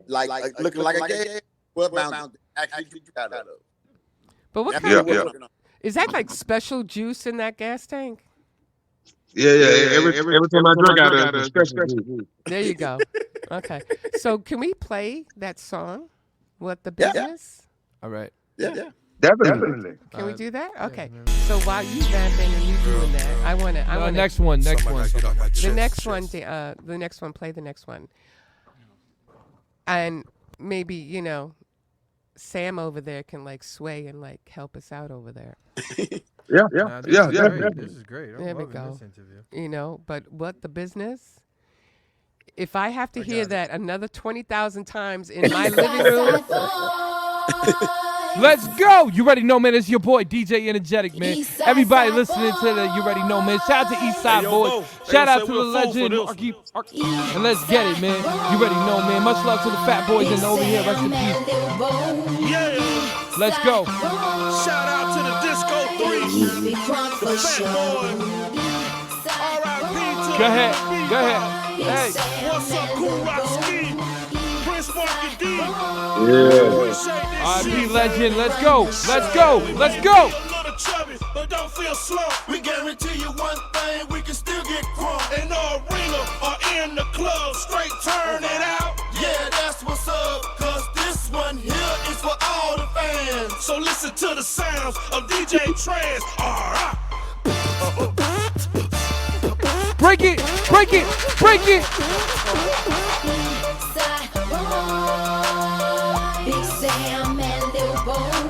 like looking like a gas, 12-ounce actually drink out of. But what kind of is that like special juice in that gas tank? Yeah. Every time I drink out of it, special juice. There you go. Okay. So can we play that song? What the business? All right. Yeah. Definitely. Can we do that? Okay. So while you vamping and you doing that, I want to. Next one. The next one. The next one. Play the next one. And maybe Sam over there can like sway and like help us out over there. Yeah. This is great. There we go. But what the business? If I have to hear that another 20,000 times in my living room. Let's go. You already know, man. It's your boy, DJ Enjetic, man. Everybody listening to the You Already Know, man. Shout out to East Side Boys. Shout out to the legend, Arky. And let's get it, man. You already know, man. Much love to the Fat Boys and over here. Rest in peace. Yeah. Let's go. Shout out to the Disco 3. The Fat Boy. R.I.P. to Go ahead. Hey. What's up, Cool Rock Ski? Prince Market D. R.I.P. legend. Let's go. But don't feel slow. We guarantee you one thing, we can still get get crunk. In the arena or in the club, straight turn it out. Yeah, that's what's up, cause this one here is for all the fans. So listen to the sounds of DJ Trans. Alright. Break it, break it, break it. Big Sam and Lil Bone.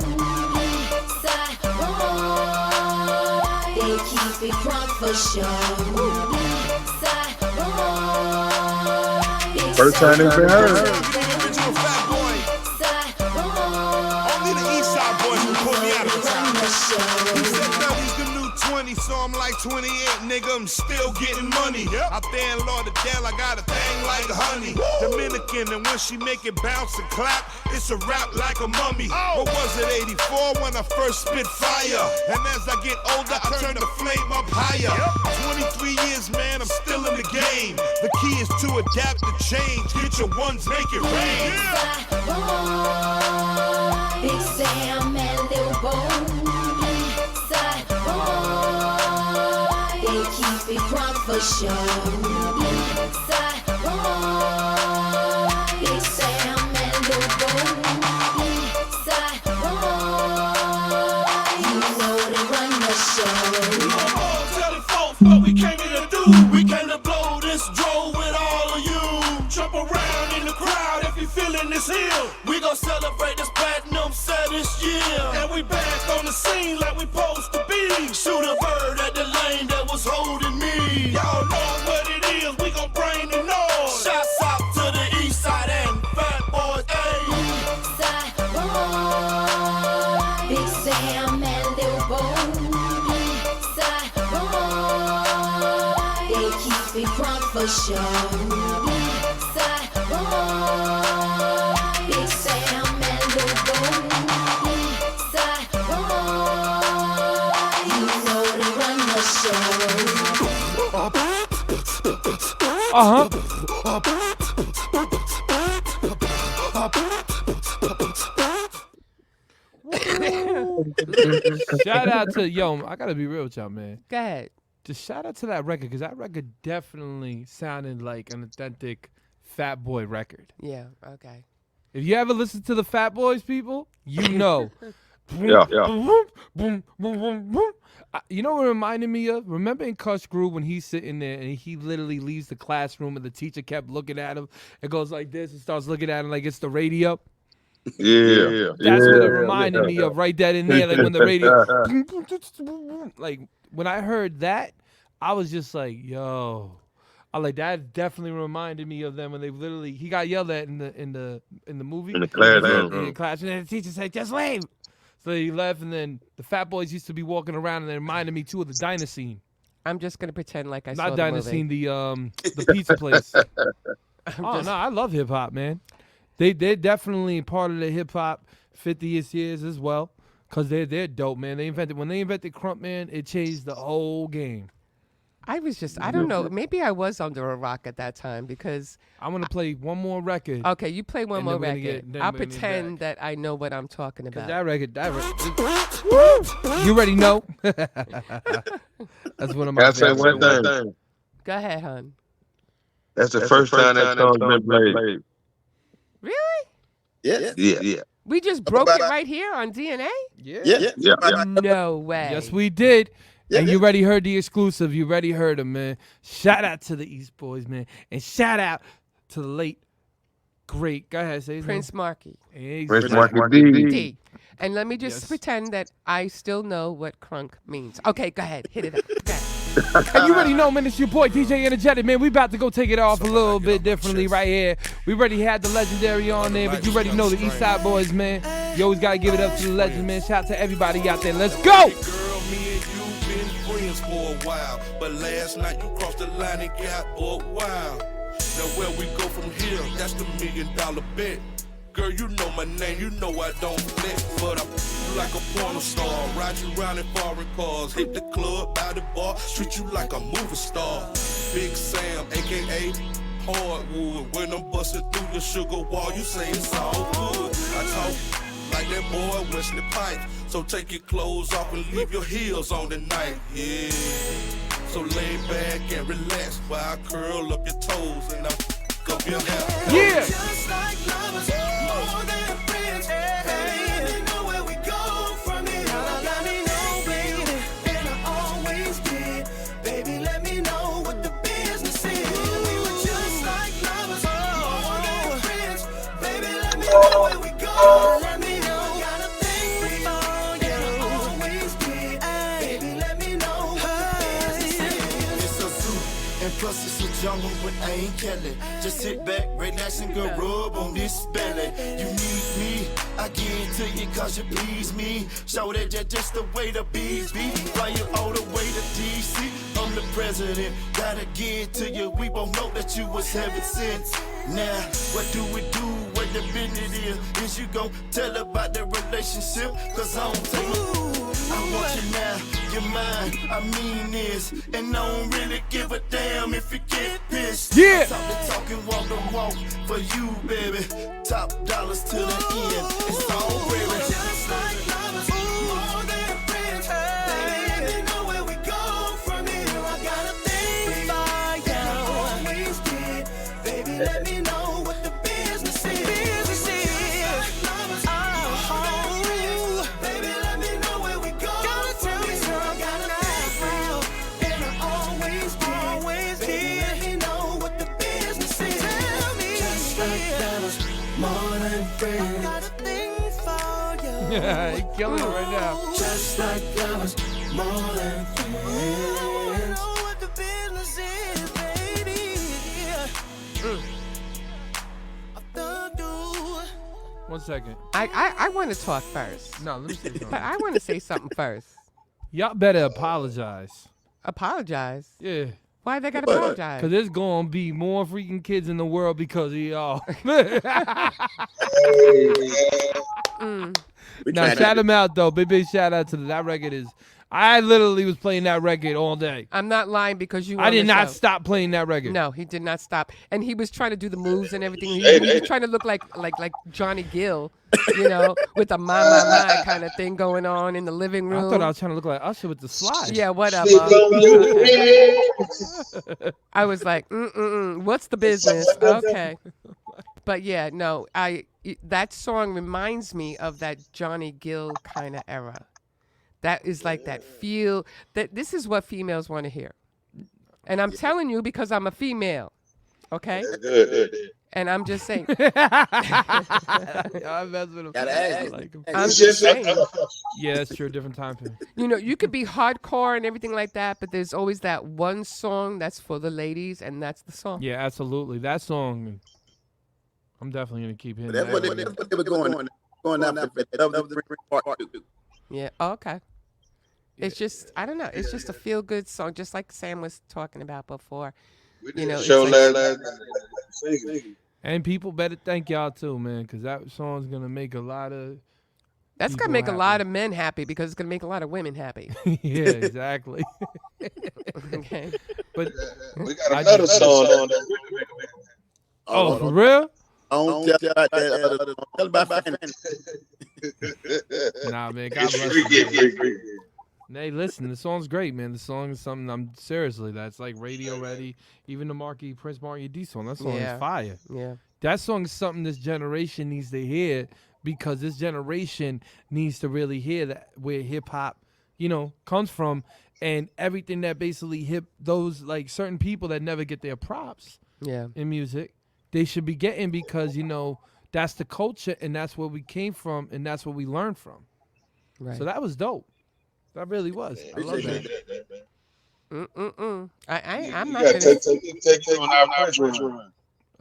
They keep it crunk for sure. First time it's been heard. Only the East Side boys will pull me out of the town. He said Belly's the new 20, so I'm like 28, nigga, I'm still getting money. Out there in Lauderdale, I got a thing like honey. Dominican, and when she make it bounce and clap, it's a rap like a mummy. What was it, 84, when I first spit fire? And as I get older, I turn the flame up higher. 23 years, man, I'm still in the game. The key is to adapt and change. Get your ones, make it rain. Big Sam and Lil Bone. They keep it crunk for sure. Big Sam and Lil Bone. You know they run the show. Tell the folks what we came here to do. We came to blow this dro with all of you. Jump around in the crowd if you feeling this hill. We gon' celebrate this platinum set this year. And we back on the scene like we supposed to be. Shoot a bird at the lane that was holding me. Y'all know what it is, we gon' bring the noise. Shouts out to the East Side and Fat Boys, Big Sam and Lil Bone. They keep it crunk for sure. Big Sam and Lil Bone. You know they run the show. Shout out to, yo, I gotta be real with y'all, man. Go ahead. Just shout out to that record, because that record definitely sounded like an authentic Fat Boy record. Yeah, okay. If you ever listen to the Fat Boys, people, you know. Yeah. You know what it reminded me of? Remember in Cuss Groove when he's sitting there and he literally leaves the classroom and the teacher kept looking at him and goes like this and starts looking at him like it's the radio? Yeah. That's what it reminded me of right there in there. Like when the radio, like when I heard that, I was just like, yo. I like that definitely reminded me of them when they literally, he got yelled at in the movie. In the classroom. In the class, and then the teacher said, just leave. So he left, and then the Fat Boys used to be walking around, and it reminded me too of the Diner Scene. I'm just gonna pretend like I saw Not the Diner movie. Scene, the pizza place. No, I love hip hop, man. They're definitely part of the hip hop 50th years as well, cause they're dope, man. When they invented Crump, man, it changed the whole game. I don't know. Maybe I was under a rock at that time because I'm gonna play one more record. Okay, you play one and more then we're gonna record. get- I'll then we're gonna pretend that I know what I'm talking about. That record, you already know. That's one of my Gotta say favorites. one thing. Go ahead, hon. That's the first time that song's been played. Really? Yeah. We just broke it right here on DNA? Yeah. No way. Yes, we did. And you already heard the exclusive. You already heard him, man. Shout out to the East Boys, man. And shout out to the late, great, go ahead, say his Prince name. Markie. Prince Markie D. And let me just pretend that I still know what crunk means. Okay, go ahead. Hit it up. And you already know, man, it's your boy, DJ Enjetic, man. We about to go take it off a little bit differently right here. We already had the legendary on there, but you already know the East Side Boys, man. You always got to give it up to the legend, man. Shout out to everybody out there. Let's go! For a while, but last night you crossed the line and got buck wild. Now where we go from here, that's the $1 million bet. Girl, you know my name, you know I don't flex, but I you like a porno star, ride you around in foreign cars, hit the club, by the bar, treat you like a movie star. Big Sam, aka Hardwood, when I'm busting through your sugar wall, you say it's all good. I talk like that boy Wesley Pipes. So take your clothes off and leave your heels on tonight. Yeah. So lay back and relax while I curl up your toes and I fuck up your hair. Yeah. Just like lovers, more than friends. Baby, let me know where we go from here. Let me know, baby, and I always did. Baby, let me know what the business is. We were just like lovers, more than friends. Baby, let me know where we go. Let me know, got a thing for you, and I always did. Baby, let me know what the business is. It's a zoo, and plus it's a jungle, but I ain't Kelly. Just sit back, relax, and go rub on this belly. You need me, I give it to you cause you please me. Show that you're just the way the bees be. Fly you all the way to DC. I'm the president, gotta give it to you. We both know that you was heaven sent. Now, what do we do? What the business is you gon' tell about the relationship? Cause I don't take I want you now, you're mine, I mean this. And I don't really give a damn if you get pissed. Yeah. Talk the talk and walk the walk for you, baby. Top dollars to the end, it's all real. Just like lovers, more than friends. Baby, let me know where we go from here. I got a thing for you, I always did. Baby, let me know what the business is. Business is. Lovers, baby, let me know where we go. Gotta tell me so. I got a thing for you, and I always did. Baby, let me know what the business is. Tell me. Just like lovers, more than friends. I got a thing for you. Yeah, he killing it right now. Just like lovers, more than friends. Know what the business is, baby. One second. I want to talk first. No, let me say something. But I want to say something first. Y'all better apologize. Apologize? Yeah. Wwhy they gotta apologize? Because there's going to be more freaking kids in the world because of y'all. Now, shout them out, though. Big shout out to them. That record is... I literally was playing that record all day. I'm not lying because you. I did not stop playing that record. No, he did not stop, and he was trying to do the moves and everything. He was trying to look like Johnny Gill, you know, with the my kind of thing going on in the living room. I thought I was trying to look like Usher with the slide. Yeah, whatever. I was like, what's the business? Okay, but yeah, no, that song reminds me of that Johnny Gill kind of era. That is like that feel that this is what females want to hear. And I'm telling you because I'm a female. Okay? And I'm just saying. I'm just saying. Yeah, that's true. Different time period. You know, you could be hardcore and everything like that, but there's always that one song that's for the ladies, and that's the song. Yeah, absolutely. That song, I'm definitely going to keep hitting That's what they were going after. Part 2. Yeah. Oh, okay. It's just, I don't know. It's just a feel good song, just like Sam was talking about before. You know, and people better thank y'all too, man, because that song's gonna make a lot of. That's gonna make a lot of men happy because it's gonna make a lot of women happy. Yeah, exactly. Okay. But we got another song on there. Oh, for real? Tell about Nah, man. God bless you. Hey, listen, the song's great, man. The song is something I'm seriously. That's like radio ready. Even the Prince Marky D song. That song is fire. Yeah. That song is something this generation needs to hear because this generation needs to really hear that where hip hop, you know, comes from and everything that basically those like certain people that never get their props. Yeah. In music, they should be getting because you know that's the culture and that's where we came from and that's what we learned from. Right. So that was dope. That really was. I love that. I'm not gonna take it on our first run.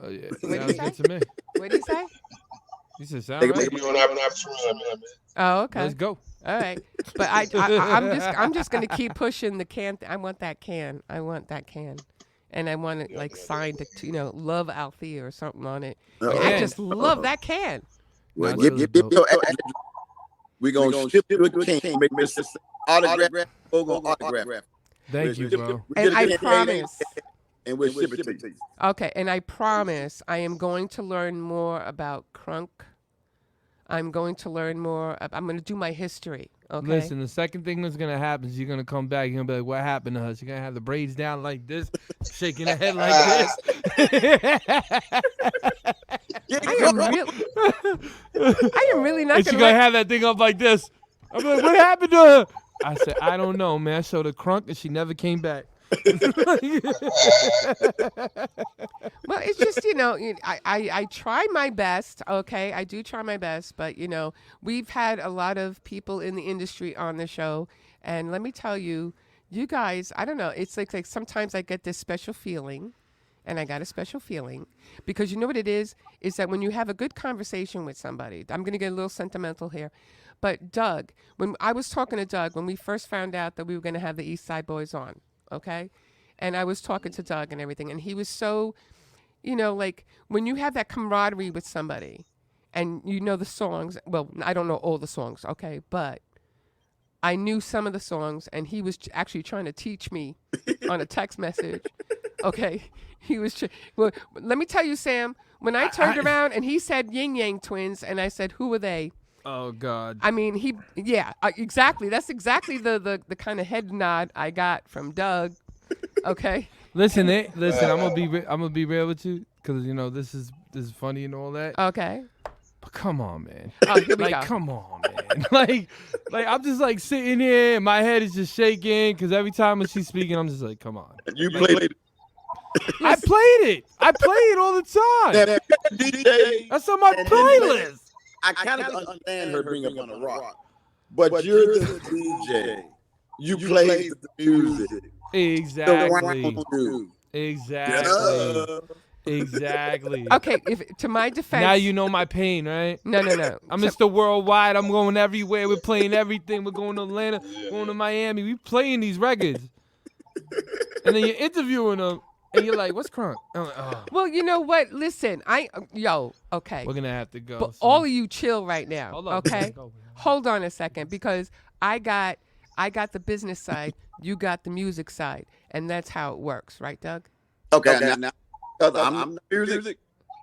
Oh yeah. What did Sounds good to me. What did he say? He said sound right. Take it on our first run, man. Oh, okay. Let's go. All right. But I'm just gonna keep pushing the can. I want that can. And I want it like signed to you know, Love Althea or something on it. I just love that can. Well, give your address. We're going to ship you a can. Make this autograph. Autograph. Thank you, bro. And I promise. And we'll ship it to you. Okay, and I promise I am going to learn more about crunk. I'm going to learn more. I'm going to do my history. Okay. Listen, the second thing that's gonna happen is you're gonna come back. You're gonna be like, "What happened to us?" You're gonna have the braids down like this, shaking the head like this. I am really not And gonna. she's gonna have that thing up like this. I'm like, "What happened to her?" I said, "I don't know, man." I showed her crunk, and she never came back. Well, it's just, I try my best, okay? I do try my best, but, we've had a lot of people in the industry on the show, and let me tell you, you guys, I don't know, it's like sometimes I get this special feeling, and I got a special feeling, because you know what it is that when you have a good conversation with somebody, I'm going to get a little sentimental here, but Doug, when I was talking to Doug, when we first found out that we were going to have the East Side Boys on, okay? And I was talking to Doug and everything, and he was so, like when you have that camaraderie with somebody and you know the songs, well, I don't know all the songs, okay, but I knew some of the songs, and he was actually trying to teach me on a text message, okay? He was, well, let me tell you, Sam, when I turned around and he said Yin Yang Twins, and I said, who are they? Oh, God. I mean, exactly. That's exactly the kind of head nod I got from Doug. Okay. Listen. I'm gonna be real with you, because this is funny and all that. Okay. But come on, man. Oh, here we go. Come on, man. like I'm just like sitting here, and my head is just shaking, because every time when she's speaking, I'm just like, come on. You played it. I played it. I play it all the time. DJ. That's on my playlist. I kind of understand her bring up on the rock, but you're the DJ. You play the music. Exactly. Exactly. Okay, to my defense. Now you know my pain, right? No. I'm Mr. Worldwide. I'm going everywhere. We're playing everything. We're going to Atlanta, going to Miami. We playing these records. And then you're interviewing them, and you're like, what's crunk? I'm like, oh. Well, you know what? Listen, okay. We're going to have to go. But all of you chill right now, Hold on, okay? go. Hold on a second, because I got the business side, you got the music side, and that's how it works, right, Doug? Okay. Now I'm the music.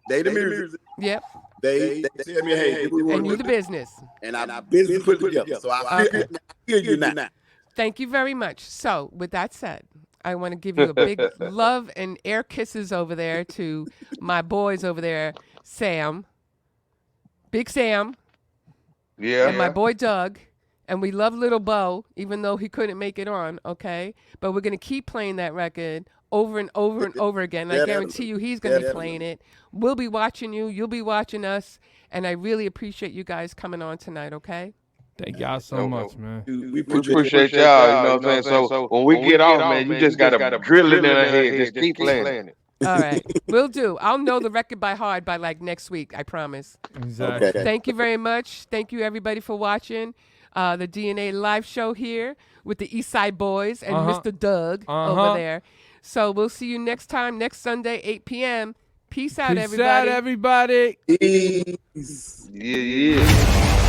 They the music. Yep. They tell me, hey, and you the business. And I business put it together. So I feel you now. Thank you very much. So with that said, I want to give you a big love and air kisses over there to my boys over there, Sam, Big Sam, and my boy Doug. And we love Little Bo, even though he couldn't make it on, okay? But we're going to keep playing that record over and over and over again. I guarantee you he's going to be playing it. We'll be watching you. You'll be watching us. And I really appreciate you guys coming on tonight, okay? Thank y'all so much, man. We appreciate y'all, you know what I'm saying? So when we get off, man, you just got to drill it in our head. Just keep playing it. All right. Will do. I'll know the record by heart by like next week, I promise. Exactly. Okay. Thank you very much. Thank you, everybody, for watching the DNA live show here with the East Side Boys and Mr. Doug over there. So we'll see you next time, next Sunday, 8 p.m. Peace out, everybody. Peace out, everybody. Peace. Yeah.